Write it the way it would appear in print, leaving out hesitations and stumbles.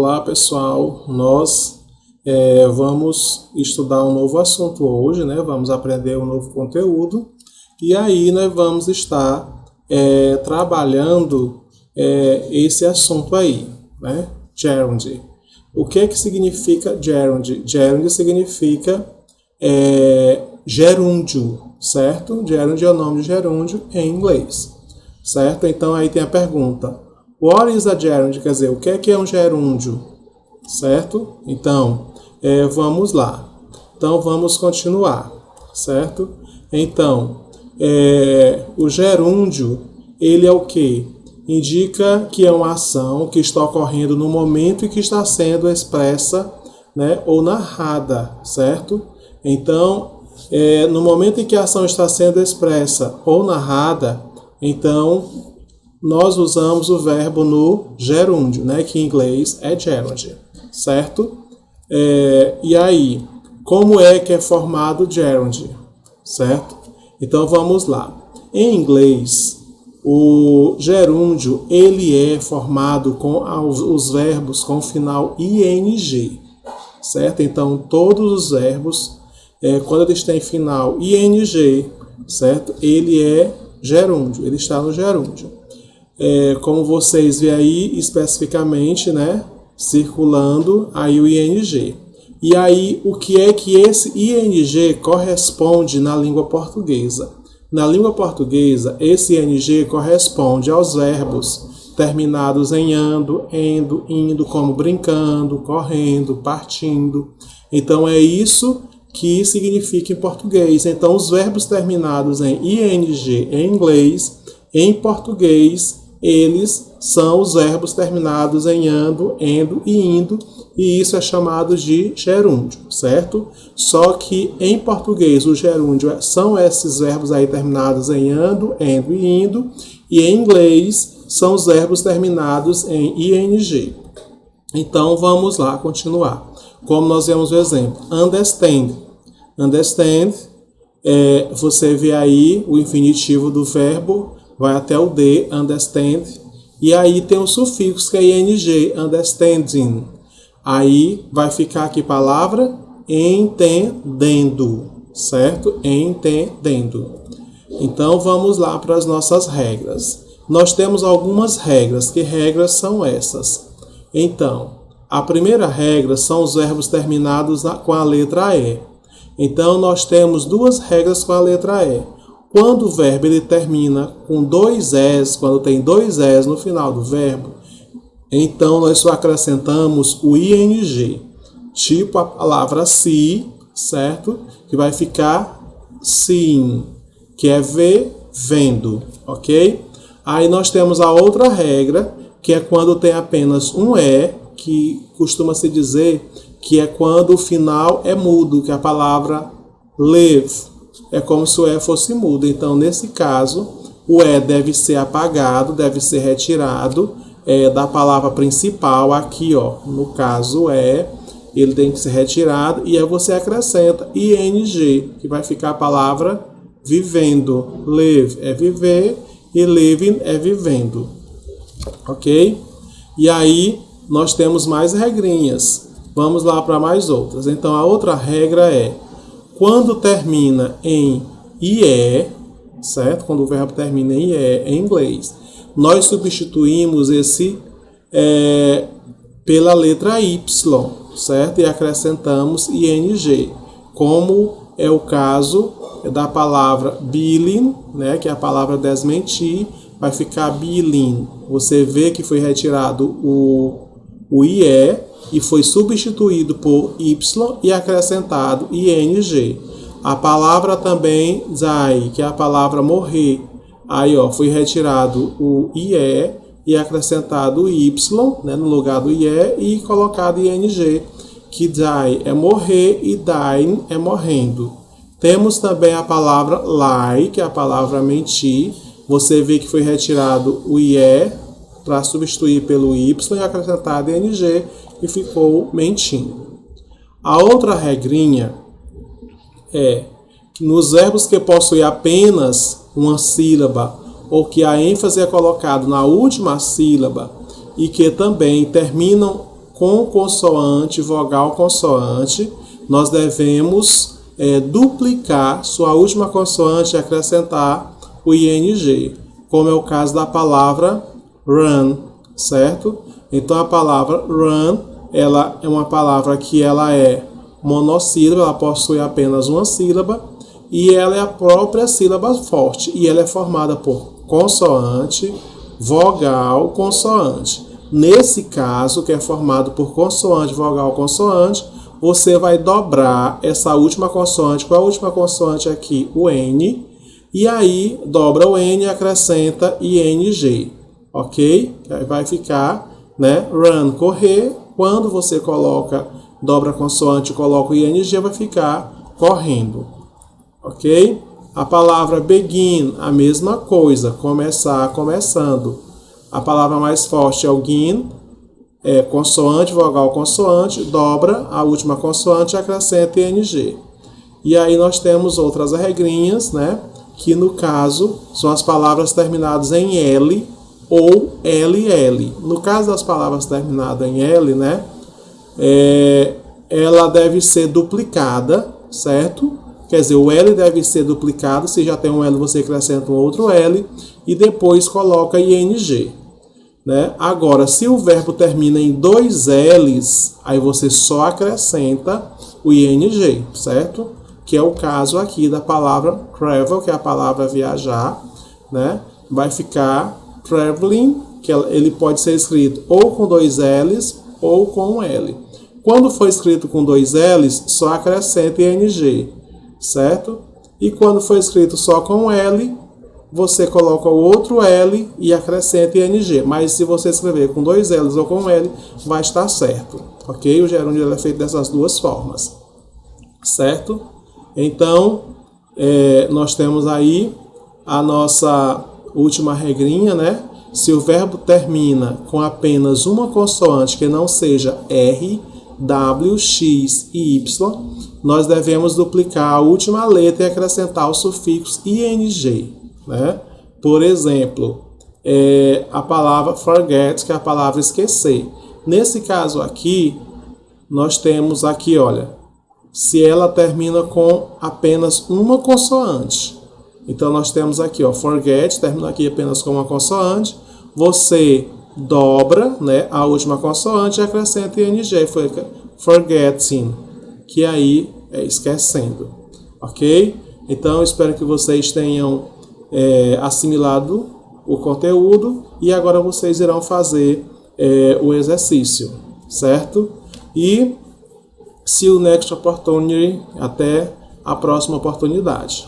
Olá pessoal, nós vamos estudar um novo assunto hoje, né? Vamos aprender um novo conteúdo e aí nós vamos estar trabalhando esse assunto aí, né? Gerund. O que é que significa gerund? Gerund significa gerúndio, certo? Gerund é o nome de gerúndio em inglês, certo? Então aí tem a pergunta: What is a gerund? Quer dizer, o que é um gerúndio? Certo? Então, vamos lá. Então, vamos continuar. Certo? Então, o gerúndio, ele é o quê? Indica que é uma ação que está ocorrendo no momento em que está sendo expressa, né, ou narrada. Certo? Então, no momento em que a ação está sendo expressa ou narrada, então nós usamos o verbo no gerúndio, né, que em inglês é gerund, certo? E aí, como é que é formado o gerund, certo? Então vamos lá. Em inglês, o gerúndio ele é formado com os verbos com o final ing, certo? Então todos os verbos, quando eles têm final ing, certo? Ele é gerúndio, ele está no gerúndio. Como vocês veem aí especificamente, né, circulando aí o ing. E aí, o que é que esse ing corresponde na língua portuguesa? Na língua portuguesa, esse ing corresponde aos verbos terminados em ando, endo, indo, como brincando, correndo, partindo. Então, é isso que significa em português. Então, os verbos terminados em ing em inglês, em português, eles são os verbos terminados em ando, endo e indo, e isso é chamado de gerúndio, certo? Só que em português o gerúndio são esses verbos aí terminados em ando, endo e indo, e em inglês são os verbos terminados em ing. Então vamos lá continuar. Como nós vemos o exemplo, understand. Understand, você vê aí o infinitivo do verbo, vai até o D, understand, e aí tem o sufixo que é ing, understanding. Aí vai ficar aqui palavra entendendo, certo? Entendendo. Então vamos lá para as nossas regras. Nós temos algumas regras. Que regras são essas? Então, a primeira regra são os verbos terminados com a letra E. Então nós temos duas regras com a letra E. Quando o verbo ele termina com dois S, quando tem dois S no final do verbo, então nós só acrescentamos o ing, tipo a palavra see, certo? Que vai ficar seeing, que é ver, vendo, ok? Aí nós temos a outra regra, que é quando tem apenas um E, que costuma se dizer que é quando o final é mudo, que é a palavra live. É como se o E fosse mudo. Então, nesse caso, o E deve ser apagado, deve ser retirado da palavra principal. Aqui, ó, no caso, o E, ele tem que ser retirado. E aí você acrescenta ing, que vai ficar a palavra vivendo. Live é viver e living é vivendo. Ok? E aí, nós temos mais regrinhas. Vamos lá para mais outras. Então, a outra regra é: quando termina em IE, certo? Quando o verbo termina em IE em inglês, nós substituímos esse pela letra Y, certo? E acrescentamos ING, como é o caso da palavra billing, né? Que é a palavra desmentir, vai ficar billing. Você vê que foi retirado o IE e foi substituído por Y e acrescentado ing. A palavra também die, que é a palavra morrer. Aí, ó, foi retirado o IE e acrescentado o Y, né, no lugar do IE e colocado ing, que die é morrer e dying é morrendo. Temos também a palavra lie, que é a palavra mentir. Você vê que foi retirado o IE para substituir pelo Y e acrescentado ing, e ficou mentindo. A outra regrinha é que nos verbos que possuem apenas uma sílaba ou que a ênfase é colocada na última sílaba e que também terminam com consoante, vogal, consoante, nós devemos duplicar sua última consoante e acrescentar o ing, como é o caso da palavra run, certo? Então a palavra run, ela é uma palavra que ela é monossílaba, ela possui apenas uma sílaba e ela é a própria sílaba forte e ela é formada por consoante, vogal, consoante. Nesse caso, que é formado por consoante, vogal, consoante, você vai dobrar essa última consoante. Qual é a última consoante aqui? O N. E aí, dobra o N e acrescenta ING. Ok? Aí vai ficar, né? Run, correr. Quando você dobra a consoante e coloca o ING, vai ficar correndo. Ok? A palavra begin, a mesma coisa. Começar, começando. A palavra mais forte é o gin, consoante, vogal, consoante, dobra a última consoante e acrescenta ing. E aí nós temos outras regrinhas, né? Que no caso são as palavras terminadas em L ou LL. No caso das palavras terminadas em L, né? Ela deve ser duplicada, certo? Quer dizer, o L deve ser duplicado. Se já tem um L, você acrescenta um outro L e depois coloca ing. Né? Agora, se o verbo termina em dois L's, aí você só acrescenta o ing, certo? Que é o caso aqui da palavra travel, que é a palavra viajar, né? Vai ficar traveling, que ele pode ser escrito ou com dois L's ou com um L. Quando for escrito com dois L's, só acrescenta ing, certo? E quando for escrito só com L, você coloca o outro L e acrescenta ing. Mas se você escrever com dois L's ou com um L, vai estar certo. Ok? O gerúndio é feito dessas duas formas. Certo? Então, nós temos aí a nossa última regrinha, né? Se o verbo termina com apenas uma consoante que não seja R, W, X e Y, nós devemos duplicar a última letra e acrescentar o sufixo ing. Né? Por exemplo, a palavra forget, que é a palavra esquecer. Nesse caso aqui, nós temos aqui, olha, se ela termina com apenas uma consoante. Então, nós temos aqui, ó, forget, termina aqui apenas com uma consoante. Você dobra, né, a última consoante e acrescenta ing, foi forgetting, que aí é esquecendo. Ok? Então, espero que vocês tenham assimilado o conteúdo e agora vocês irão fazer o exercício, certo? E see you next opportunity, até a próxima oportunidade.